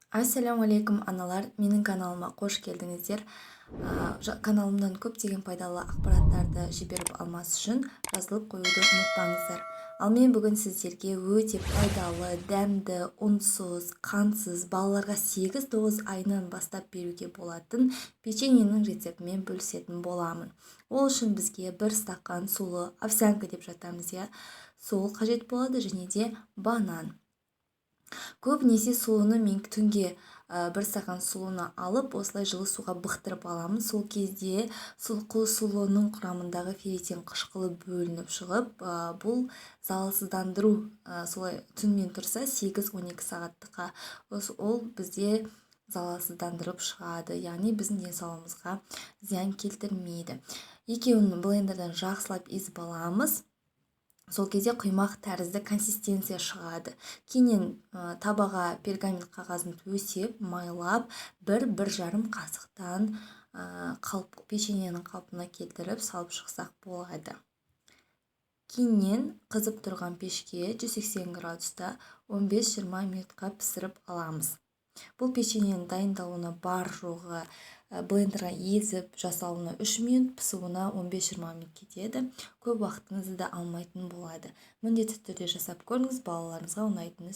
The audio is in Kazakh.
Ассалаумағалейкум аналар, менің каналыма қош келдіңіздер. Каналымдан көптеген пайдалы ақпараттарды жіберіп алмас үшін жазылып қоюды ұмытпаңыздар. Ал мен бүгін сіздерге өте пайдалы, дәмді, ұнсыз, қантсыз, балаларға 8-9 айынан бастап беруге болатын печеньенің рецептімен бөлісетін боламын. Ол үшін бізге бір стакан сулы, овсянка деп жатамыз, сол қажет болады, және де банан. Көбінесе сұлыны мен түнге бір стакан сұлыны алып, осылай жылы суға бұқтырып аламын. Сол кезде сұлының құрамындағы ферритин қышқылы бөлініп шығып, бұл залалсыздандыру, солай түнмен тұрса 8-12 сағаттыққа ол бізде залалсыздандырып шығады, яғни біздің денсаулығымызға зиян келтірмейді. Екеуін блендерден жақсылап езіп аламыз. Сол кезде құймақ тәрізді консистенция шығады. Кейіннен табаға пергамент қағазын төсеп, майлап, 1-1,5 қасықтан печеньенің қалпына келтіріп салып шықсақ болады. Кейіннен қызып тұрған пешке 180 градуста 15-20 минутқа пісіріп аламыз. Бұл печеньенің дайындалуына бар жоғы блендерға езіп жасалуына 3 минут, пісуіне 15-20 минут кетеді. Көп уақытыңызды да алмайтын болады. Міндетті түрде жасап көріңіз, балаларыңызға ұнайтыны